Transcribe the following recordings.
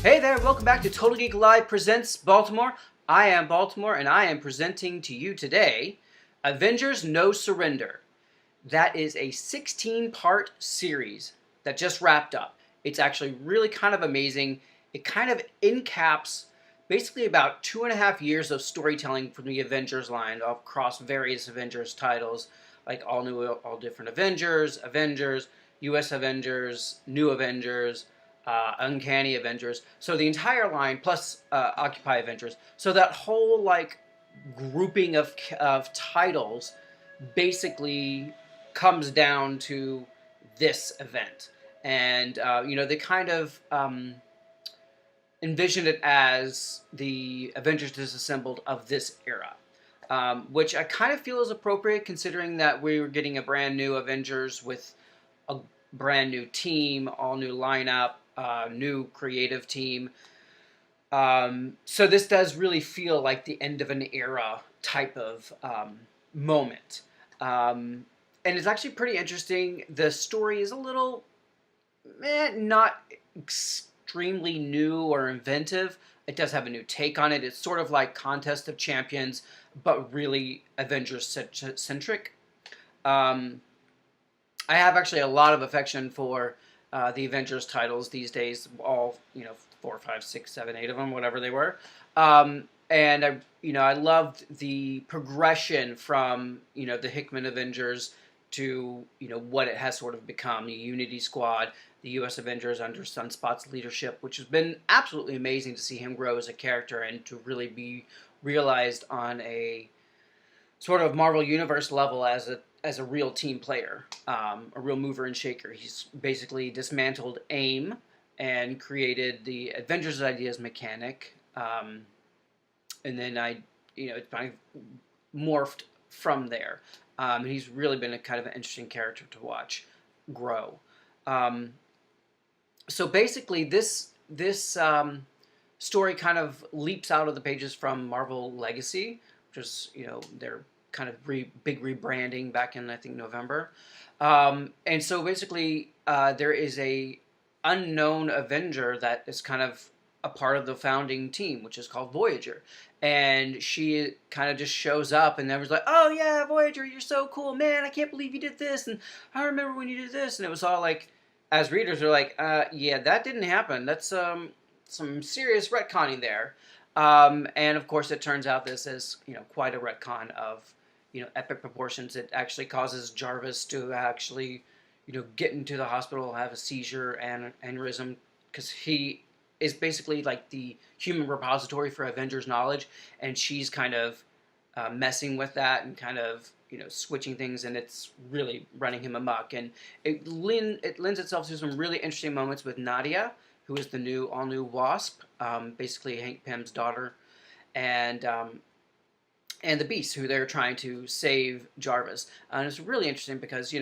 Hey there, welcome back to Total Geek Live presents Baltimore. I am Baltimore, and I am presenting to you today Avengers No Surrender. That is a 16-part series that just wrapped up. It's actually really kind of amazing. It kind of encaps basically about 2.5 years of storytelling from the Avengers line across various Avengers titles, like All New, All Different Avengers, Avengers, US Avengers, New Avengers, Uncanny Avengers. So the entire line plus Occupy Avengers. So that whole like grouping of titles basically comes down to this event, and they kind of envisioned it as the Avengers disassembled of this era. Which I kind of feel is appropriate considering that we were getting a brand new Avengers with a brand new team, all new lineup, new creative team. So this does really feel like the end of an era type of moment. And it's actually pretty interesting. The story is a little, not extremely new or inventive. It does have a new take on it. It's sort of like Contest of Champions, but really Avengers-centric. I have actually a lot of affection for the Avengers titles these days. All 4, 5, 6, 7, 8 of them, whatever they were. And I loved the progression from the Hickman Avengers to what it has sort of become, the Unity Squad, the U.S. Avengers under Sunspot's leadership, which has been absolutely amazing to see him grow as a character and to really be realized on a sort of Marvel Universe level as a real team player, a real mover and shaker. He's basically dismantled AIM and created the Avengers Ideas mechanic, and then it's kind of morphed from there. And he's really been a kind of an interesting character to watch grow. So basically, this story kind of leaps out of the pages from Marvel Legacy, which is their kind of big rebranding back in I think November. And so basically, there is a unknown Avenger that is kind of a part of the founding team, which is called Voyager. And she kind of just shows up, and everyone's like, "Oh yeah, Voyager, you're so cool, man! I can't believe you did this, and I remember when you did this." And it was all like, as readers, are like, "Yeah, that didn't happen. That's some serious retconning there." And of course, it turns out this is quite a retcon of epic proportions. It actually causes Jarvis to actually get into the hospital, have a seizure and aneurysm, because he is basically like the human repository for Avengers knowledge, and she's kind of messing with that and kind of switching things, and it's really running him amok. And it lends itself to some really interesting moments with Nadia, who is the all new Wasp, basically Hank Pym's daughter, and the Beast, who they're trying to save Jarvis. And it's really interesting because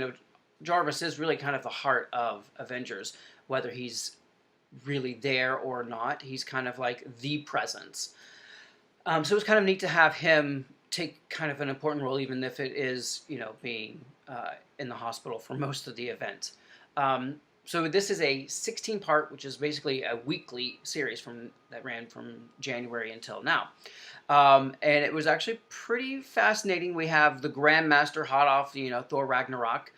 Jarvis is really kind of the heart of Avengers, whether he's really there or not. He's kind of like the presence. So it was kind of neat to have him take kind of an important role, even if it is being in the hospital for most of the event. So this is a 16-part, which is basically a weekly series that ran from January until now. And it was actually pretty fascinating. We have the Grandmaster hot off Thor Ragnarok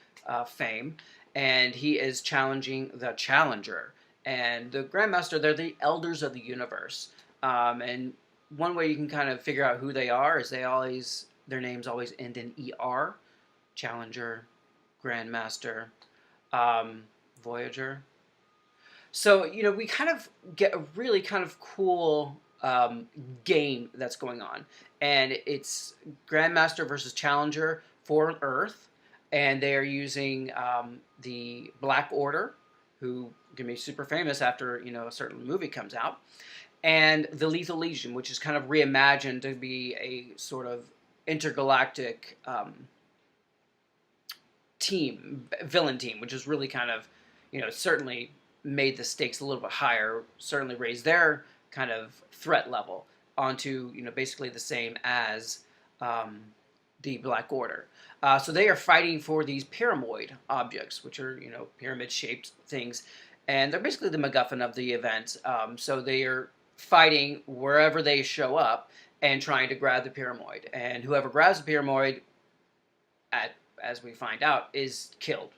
fame, and he is challenging the Challenger. And the Grandmaster, they're the elders of the universe. And one way you can kind of figure out who they are is their names always end in ER. Challenger, Grandmaster, Voyager. So, we kind of get a really kind of cool game that's going on. And it's Grandmaster versus Challenger for Earth. And they are using the Black Order, who can be super famous after a certain movie comes out, and the Lethal Legion, which is kind of reimagined to be a sort of intergalactic villain team, which is really kind of certainly made the stakes a little bit higher, certainly raised their kind of threat level onto basically the same as the Black Order. So they are fighting for these pyramid objects, which are pyramid-shaped things, and they're basically the MacGuffin of the event. So they are fighting wherever they show up and trying to grab the Pyramoid. And whoever grabs the Pyramoid, as we find out, is killed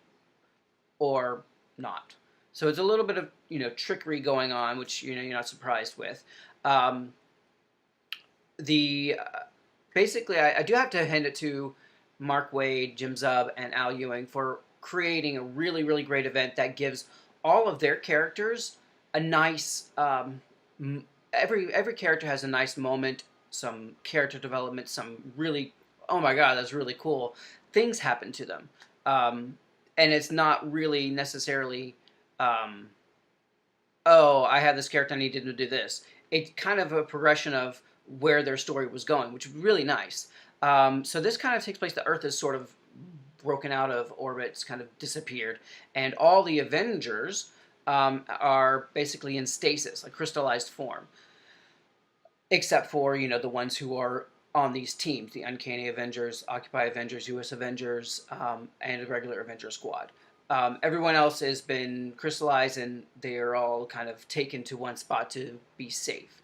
or not. So it's a little bit of trickery going on, which you're not surprised with. Um, the Basically, I do have to hand it to Mark Waid, Jim Zub, and Al Ewing for creating a really, really great event that gives all of their characters a nice. Every character has a nice moment, some character development, some really, oh my god, that's really cool. Things happen to them, and it's not really necessarily, um, oh, I have this character, I need to do this. It's kind of a progression of where their story was going, which is really nice. So this kind of takes place. The Earth is sort of broken out of orbit, it's kind of disappeared, and all the Avengers are basically in stasis, a crystallized form, except for the ones who are on these teams: the Uncanny Avengers, Occupy Avengers, U.S. Avengers, and the regular Avenger Squad. Everyone else has been crystallized, and they are all kind of taken to one spot to be safe.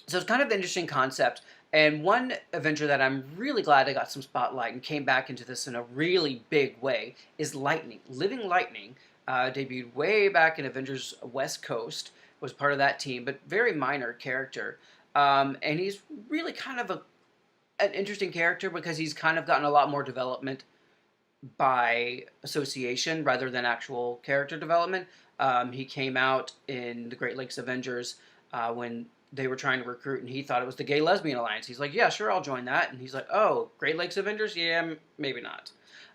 So it's kind of an interesting concept. And one Avenger that I'm really glad I got some spotlight and came back into this in a really big way is Lightning. Living Lightning debuted way back in Avengers West Coast, was part of that team, but very minor character. And he's really kind of an interesting character because he's kind of gotten a lot more development by association rather than actual character development. He came out in the Great Lakes Avengers when they were trying to recruit, and he thought it was the Gay Lesbian Alliance. He's like, yeah, sure, I'll join that. And he's like, oh, Great Lakes Avengers? Yeah, maybe not.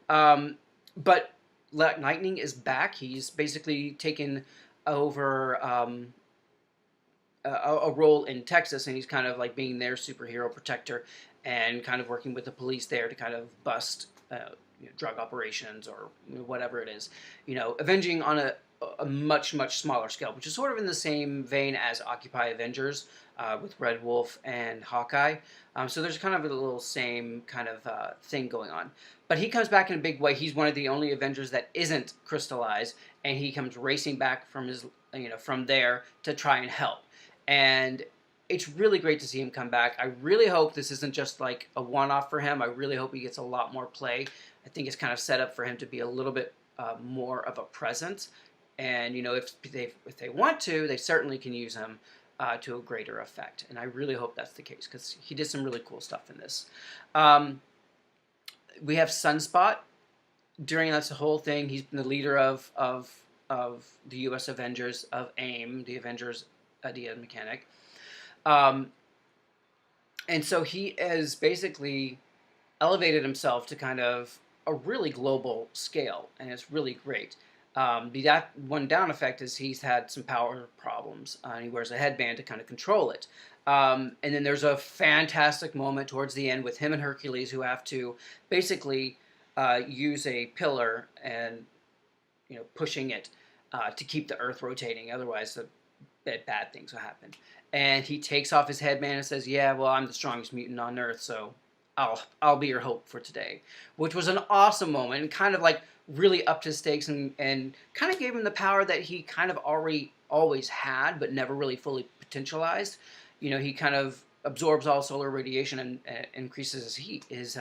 But Lightning is back. He's basically taken over a role in Texas, and he's kind of like being their superhero protector and kind of working with the police there to kind of bust drug operations or whatever it is. Avenging on a much, much smaller scale, which is sort of in the same vein as Occupy Avengers with Red Wolf and Hawkeye. So there's kind of a little same kind of thing going on. But he comes back in a big way. He's one of the only Avengers that isn't crystallized, and he comes racing back from from there to try and help. And it's really great to see him come back. I really hope this isn't just like a one-off for him. I really hope he gets a lot more play. I think it's kind of set up for him to be a little bit more of a presence. And if they want to, they certainly can use him to a greater effect. And I really hope that's the case because he did some really cool stuff in this. We have Sunspot. During this whole thing, he's been the leader of the U.S. Avengers, of AIM, the Avengers idea mechanic. And so he has basically elevated himself to kind of a really global scale, and it's really great. The one down effect is he's had some power problems, and he wears a headband to kind of control it. And then there's a fantastic moment towards the end with him and Hercules, who have to basically use a pillar and pushing it to keep the Earth rotating. Otherwise, bad things will happen. And he takes off his headband and says, "Yeah, well, I'm the strongest mutant on Earth, so I'll be your hope for today," which was an awesome moment and kind of like really upped his stakes and kind of gave him the power that he kind of always had, but never really fully potentialized. He kind of absorbs all solar radiation and increases his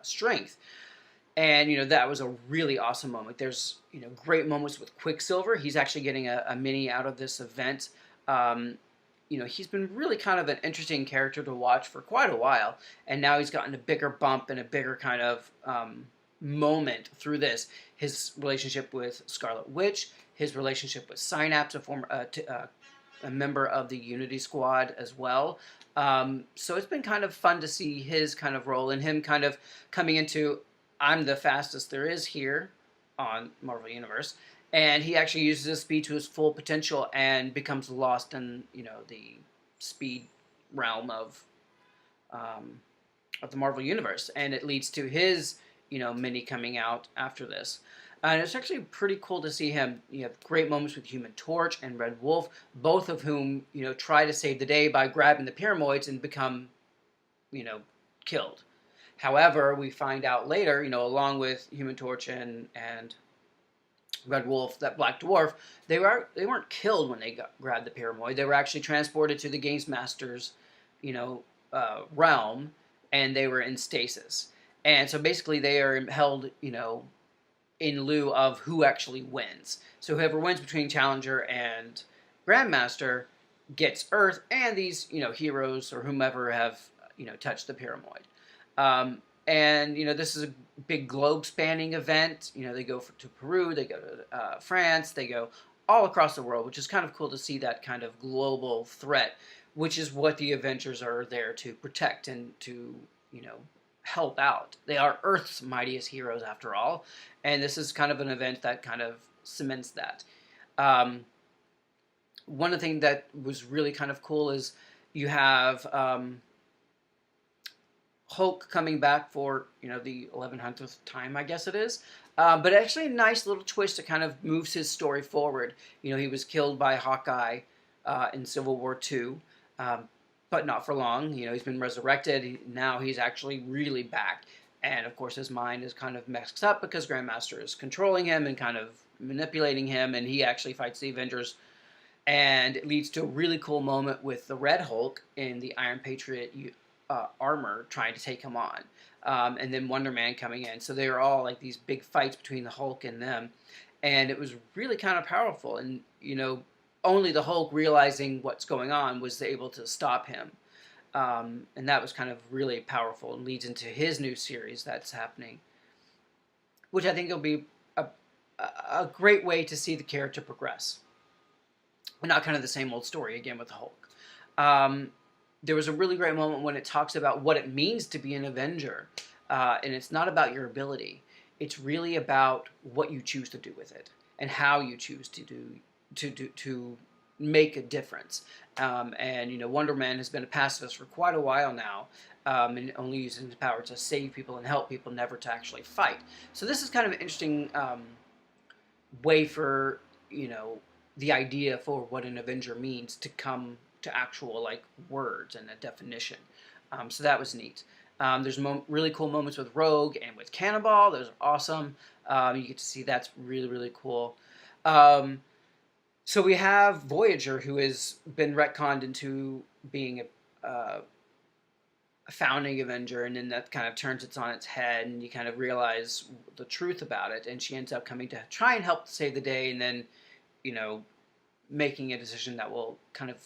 strength. And that was a really awesome moment. There's great moments with Quicksilver. He's actually getting a mini out of this event. He's been really kind of an interesting character to watch for quite a while, and now he's gotten a bigger bump and a bigger kind of moment through this. His relationship with Scarlet Witch, his relationship with Synapse, a member of the Unity Squad as well. So it's been kind of fun to see his kind of role and him kind of coming into, I'm the fastest there is here on Marvel Universe. And he actually uses his speed to his full potential and becomes lost in, the speed realm of the Marvel Universe. And it leads to his, mini coming out after this. And it's actually pretty cool to see him. You have great moments with Human Torch and Red Wolf, both of whom, try to save the day by grabbing the Pyramoids and become, killed. However, we find out later, along with Human Torch and Red Wolf, that Black Dwarf, they weren't killed when they grabbed the Paramoid. They were actually transported to the Games Master's, you know, realm, and they were in stasis. And so basically, they are held, in lieu of who actually wins. So whoever wins between Challenger and Grandmaster gets Earth, and these, heroes or whomever have, touched the Paramoid. And this is a big globe-spanning event. They go to Peru, they go to France, they go all across the world, which is kind of cool to see that kind of global threat, which is what the Avengers are there to protect and to help out. They are Earth's mightiest heroes, after all, and this is kind of an event that kind of cements that. One of the things that was really kind of cool is you have Hulk coming back for the 1100th time, I guess it is. But actually a nice little twist that kind of moves his story forward. He was killed by Hawkeye in Civil War II, but not for long. He's been resurrected. Now he's actually really back. And of course his mind is kind of messed up because Grandmaster is controlling him and kind of manipulating him, and he actually fights the Avengers. And it leads to a really cool moment with the Red Hulk in the Iron Patriot armor trying to take him on, and then Wonder Man coming in. So they were all like these big fights between the Hulk and them, and it was really kind of powerful. And only the Hulk, realizing what's going on, was able to stop him, and that was kind of really powerful and leads into his new series that's happening, which I think will be a great way to see the character progress, and not kind of the same old story again with the Hulk. There was a really great moment when it talks about what it means to be an Avenger. And it's not about your ability. It's really about what you choose to do with it and how you choose to make a difference. And Wonder Man has been a pacifist for quite a while now, and only using his power to save people and help people, never to actually fight. So this is kind of an interesting way for the idea for what an Avenger means to come to actual words and a definition. So that was neat. There's really cool moments with Rogue and with Cannonball. Those are awesome. You get to see that's really, really cool. So we have Voyager, who has been retconned into being a founding Avenger, and then that kind of turns it on its head, and you kind of realize the truth about it, and she ends up coming to try and help save the day, and then, making a decision that will kind of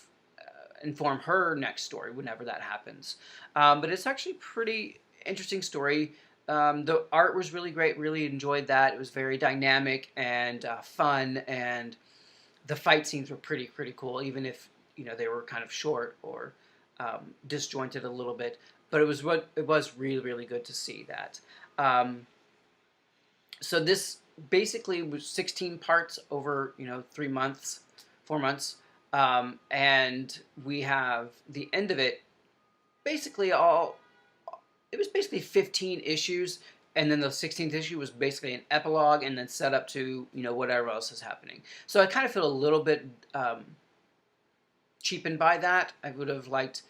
inform her next story whenever that happens. But it's actually a pretty interesting story. The art was really great, really enjoyed that. It was very dynamic and fun, and the fight scenes were pretty cool, even if they were kind of short or disjointed a little bit. But it was really good to see that. So this basically was 16 parts over 3 months, 4 months. And we have the end of it, it was basically 15 issues, and then the 16th issue was basically an epilogue, and then set up to, whatever else is happening. So I kind of feel a little bit cheapened by that. I would have liked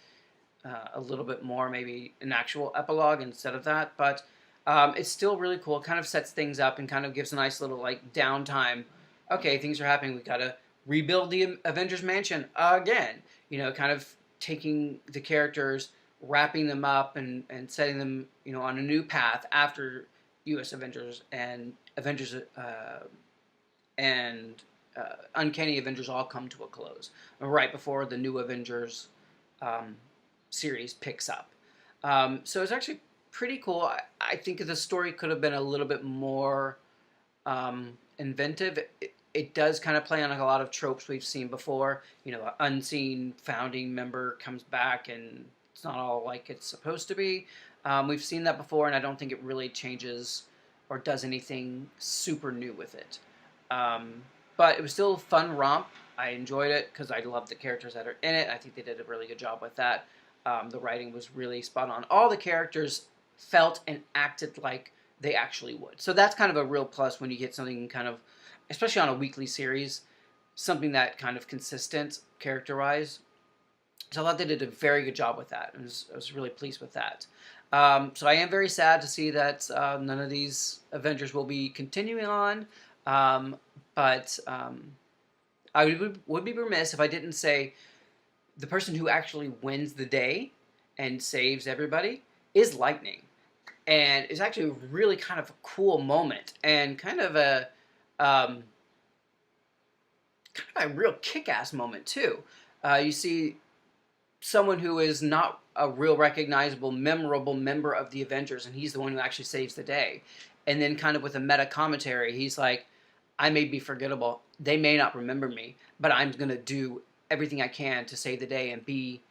a little bit more, maybe an actual epilogue instead of that, but it's still really cool. It kind of sets things up and kind of gives a nice little, downtime. Okay, things are happening. We got to rebuild the Avengers Mansion again. Kind of taking the characters, wrapping them up, and setting them, on a new path after U.S. Avengers and Uncanny Avengers all come to a close, right before the new Avengers series picks up. So it's actually pretty cool. I think the story could have been a little bit more inventive. It does kind of play on a lot of tropes we've seen before. An unseen founding member comes back, and it's not all like it's supposed to be. We've seen that before, and I don't think it really changes or does anything super new with it. But it was still a fun romp. I enjoyed it because I love the characters that are in it. I think they did a really good job with that. The writing was really spot on. All the characters felt and acted like they actually would. So that's kind of a real plus when you get something kind of, especially on a weekly series, something that kind of consistent character-wise. So I thought they did a very good job with that. I was really pleased with that. So I am very sad to see that none of these Avengers will be continuing on. But I would be remiss if I didn't say the person who actually wins the day and saves everybody is Lightning. And it's actually really kind of a cool moment and kind of um, a real kick-ass moment too. You see someone who is not a real recognizable, memorable member of the Avengers, and he's the one who actually saves the day. And then kind of with a meta commentary, he's like, I may be forgettable. They may not remember me, but I'm going to do everything I can to save the day and be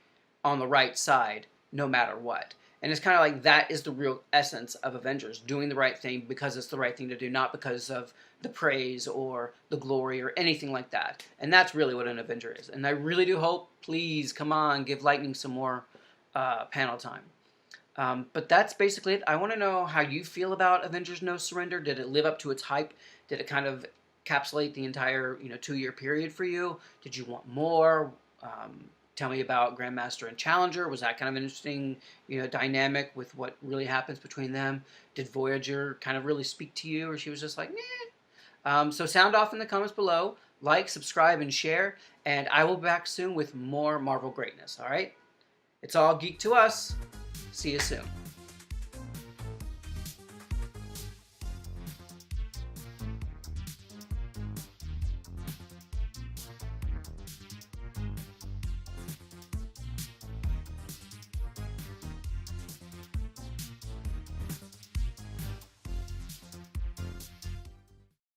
on the right side no matter what. And it's kind of like that is the real essence of Avengers, doing the right thing because it's the right thing to do, not because of the praise or the glory or anything like that. And that's really what an Avenger is. And I really do hope, please, come on, give Lightning some more panel time. But that's basically it. I want to know how you feel about Avengers No Surrender. Did it live up to its hype? Did it kind of encapsulate the entire 2-year period for you? Did you want more? Tell me about Grandmaster and Challenger. Was that kind of an interesting dynamic with what really happens between them? Did Voyager kind of really speak to you, or she was just like, meh? So sound off in the comments below. Like, subscribe, and share. And I will be back soon with more Marvel greatness, all right? It's all geek to us. See you soon.